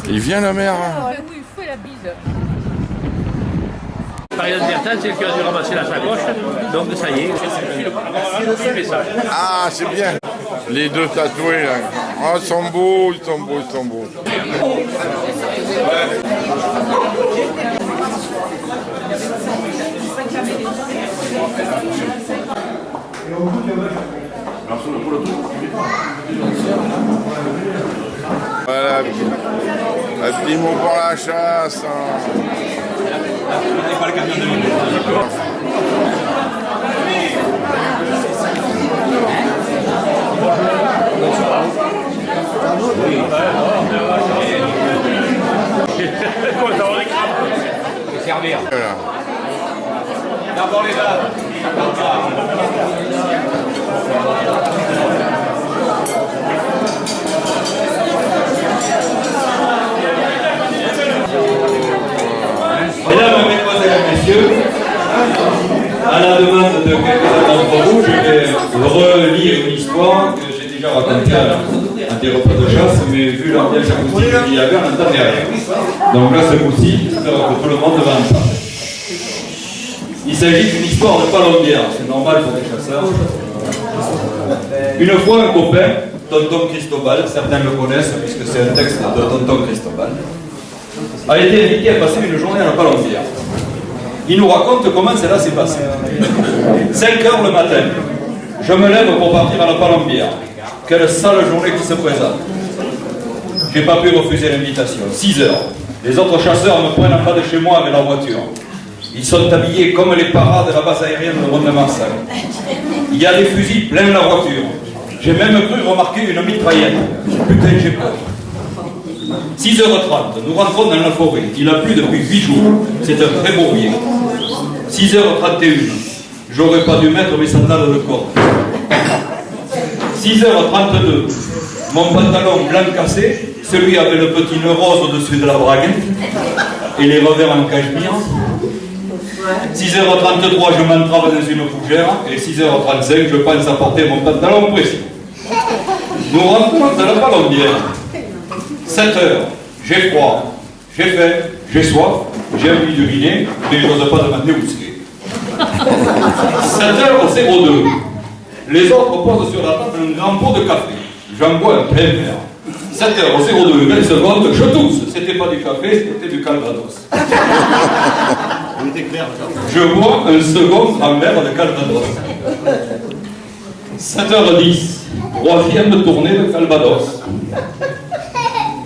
Il vient le maire. Oui, il fait la bise. Marianne Bertin, c'est elle qui a dû ramasser la sacoche, donc ça y est, c'est le message. Ah, c'est bien. Les deux tatoués, là. Ah, ils sont beaux, ils sont beaux, ils sont beaux. Voilà, un petit mot pour la chasse. Pas le camion de lutte. Servir. D'abord les dames. Mesdames, mesdemoiselles et messieurs, à la demande de quelques-uns d'entre vous, je vais relire une histoire que j'ai déjà racontée à des repas de chasse, mais vu l'ambiance acoustique qu'il y avait, on n'entendait rien. Donc là, ce coup-ci, j'espère que tout le monde va entendre. Il s'agit d'une histoire de palombière, c'est normal pour les chasseurs. Une fois, un copain, Tonton Cristobal, certains le connaissent puisque c'est un texte de Tonton Cristobal, a été invité à passer une journée à la palombière. Il nous raconte comment cela s'est passé. 5 heures le matin, je me lève pour partir à la palombière. Quelle sale journée qui se présente. J'ai pas pu refuser l'invitation. 6 heures. Les autres chasseurs me prennent en bas de chez moi avec leur voiture. Ils sont habillés comme les paras de la base aérienne de Mont-de-Marsan. Il y a des fusils plein la voiture. J'ai même cru remarquer une mitraillette. Putain, j'ai peur. 6h30, nous rentrons dans la forêt. Il a plu depuis 8 jours. C'est un très beau bien. 6h31, j'aurais pas dû mettre mes sandales de corps. 6h32, mon pantalon blanc cassé, celui avec le petit nœud rose au-dessus de la brague et les revers en cachemire. 6h33, je m'entrave dans une fougère et 6h35, je pense apporter mon pantalon précis. Nous rentrons dans la palombière. 7h, j'ai froid, j'ai faim, j'ai soif, j'ai envie d'uriner, mais je n'ose pas demander où c'est. 7h02, les autres posent sur la table un grand pot de café. J'en bois un plein verre. 7h02, 20 secondes, je tousse. C'était pas du café, c'était du calvados. Je bois un second grand verre de calvados. 7h10, troisième tournée de calvados.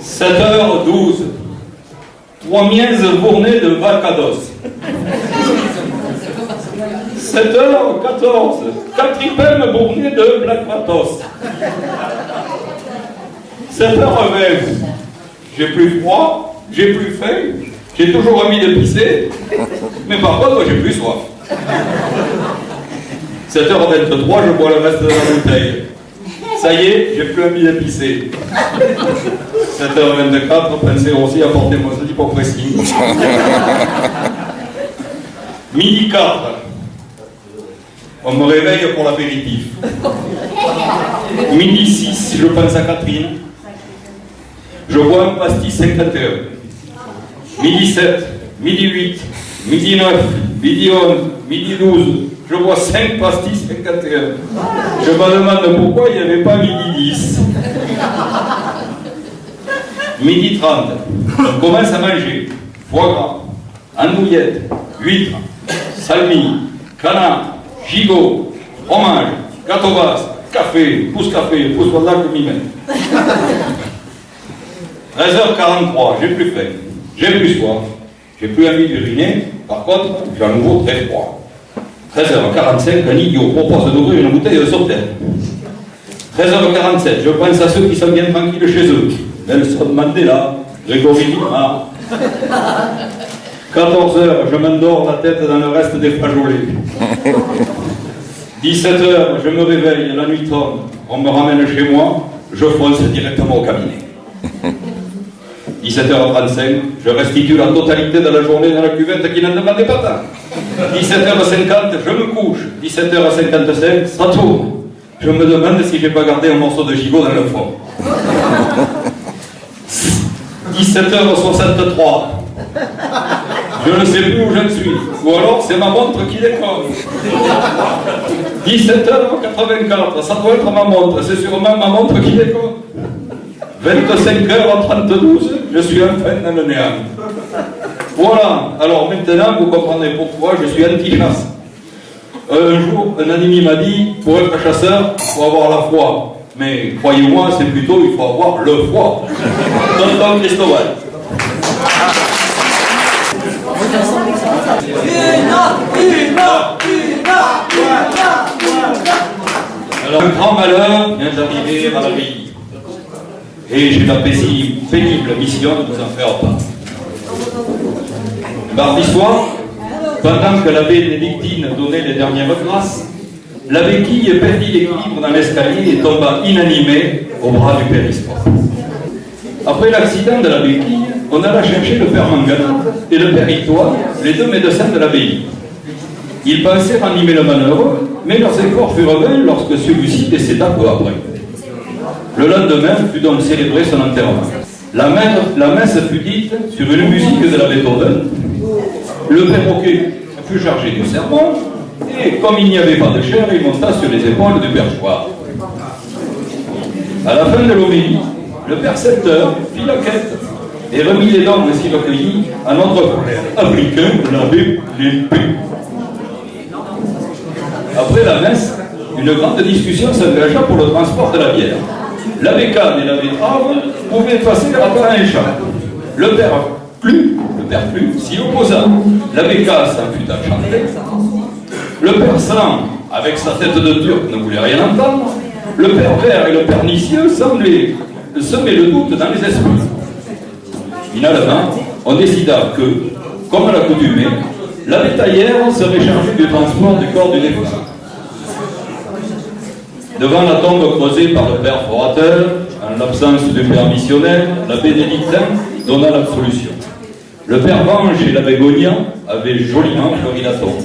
7h12, 3e journée de Valcados. 7h14, 4e journée de Black Matos. 7h20, j'ai plus froid, j'ai plus faim, j'ai toujours envie de pisser, mais par contre j'ai plus soif. 7h23, je bois le reste de la bouteille. Ça y est, j'ai plus envie de pisser. 7h24, pensez aussi à porter mon slip pour pressing. Midi 4, on me réveille pour l'apéritif. Midi 6, je pense à Catherine. Je bois un pastis 51. Midi 7, midi 8, midi 9, midi 11, midi 12. Je bois 5 pastis 51. Je me demande pourquoi il n'y avait pas midi 10. Midi 30, on commence à manger. Foie gras, andouillette, huîtres, salmi, canard, gigot, fromage, gâteau basse, café, pousse voilà que m'y met. 13h43, j'ai plus faim, j'ai plus soif, j'ai plus envie d'uriner, par contre, j'ai à nouveau très froid. 13h45, un idiot propose d'ouvrir une bouteille de Sauternes. 13h47, je pense à ceux qui sont bien tranquilles chez eux. Nelson Mandela, Grégory Lima. 14h, je m'endors la tête dans le reste des flageolets. 17h, je me réveille, la nuit tombe, on me ramène chez moi, je fonce directement au cabinet. 17h35, je restitue la totalité de la journée dans la cuvette qui n'en demandait pas tant. 17h50, je me couche. 17h55, ça tourne. Je me demande si j'ai pas gardé un morceau de gigot dans le fond. 17h63. Je ne sais plus où je suis. Ou alors c'est ma montre qui déconne. 17h84. Ça doit être ma montre. C'est sûrement ma montre qui déconne. 25h32. Je suis enfin dans le néant. Voilà. Alors maintenant, vous comprendrez pourquoi je suis anti-chasse. Un jour, un ami m'a dit, pour être chasseur, il faut avoir la foi. Mais croyez-moi, c'est plutôt, il faut avoir le foie. Tonton Cristobal. Alors, un grand malheur vient d'arriver à l'abbaye. Et j'ai la pénible mission de vous en faire part. Mardi soir, pendant que l'abbé bénédictine donnait les dernières grâces, la béquille perdit l'équilibre dans l'escalier et tomba inanimée au bras du périscope. Après l'accident de la béquille, on alla chercher le père Mangana et le père Itoine, les deux médecins de l'abbaye. Ils pensaient ranimer le malheureux, mais leurs efforts furent vains lorsque celui-ci décéda peu après. Le lendemain fut donc célébré son enterrement. La messe fut dite sur une musique de la Beethoven. Le perroquet fut chargé du sermon, et comme il n'y avait pas de chair, il monta sur les épaules du perchoir. À la fin de l'homélie, le percepteur fit la quête et remit les dons ainsi recueillis à notre africain, l'abbé Lépée. Après la messe, une grande discussion s'engagea pour le transport de la bière. L'abbé Canne et l'abbé Trave pouvaient passer à part un champ. Le père Plu s'y opposa. L'abbé Casse en fut enchanté. Le père Salam, avec sa tête de turc, ne voulait rien entendre. Le père Vert et le père Nicieux semblaient semer le doute dans les esprits. Finalement, on décida que, comme à l'accoutumée, l'abbé Taillère serait chargé du transport du corps du défunt. Devant la tombe creusée par le père forateur, en l'absence du père missionnaire, l'abbé bénédictin donna l'absolution. Le père Vange et l'abbé Gognan avaient joliment fleuri la tombe.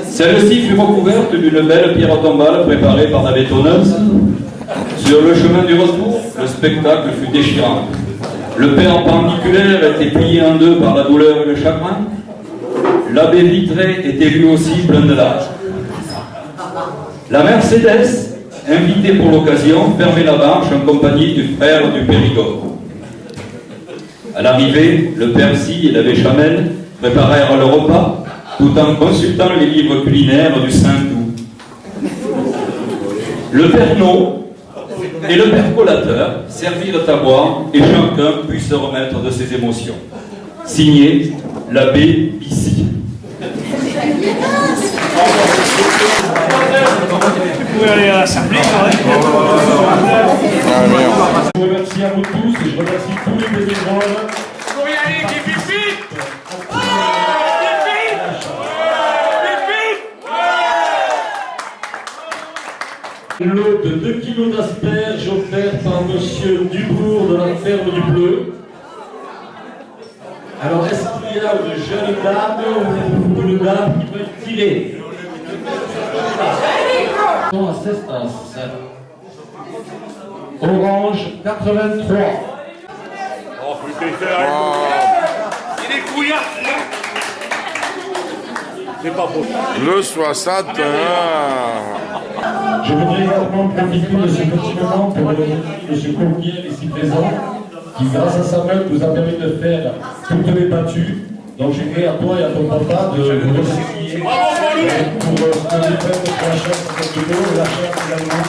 Celle-ci fut recouverte d'une belle pierre tombale préparée par la bétonneuse. Sur le chemin du retour, le spectacle fut déchirant. Le père pendiculaire était plié en deux par la douleur et le chagrin. L'abbé vitré était lui aussi plein de larmes. La Mercedes, invitée pour l'occasion, fermait la marche en compagnie du frère du Périgord. À l'arrivée, le père Si et l'abbé Chamel préparèrent le repas, tout en consultant les livres culinaires du Saint-Doux. Le père No et le père Collateur servirent à boire et chacun put se remettre de ses émotions. Signé l'abbé Bissy. Vous pouvez aller à l'Assemblée, quand même. Je vous remercie à vous tous et je remercie tous les bénévoles. Faut y aller, qui vite. Lot de 2 kilos d'asperges offert par monsieur Dubourg de la ferme du Bleu. Alors, est-ce qu'il y a une jeune dame ou une dame qui peut tirer? Assistance. Orange 83. Oh, putain, il est couillard, là. C'est pas beau. Le 61. Je voudrais également profiter de ce petit moment pour remercier M. Cournier, ici présent, qui, grâce à sa main, nous a permis de faire toutes les battues. Donc, je dirais à toi et à ton papa de vous remercier pour ce que vous faites pour la chasse de cette vidéo et la chasse également.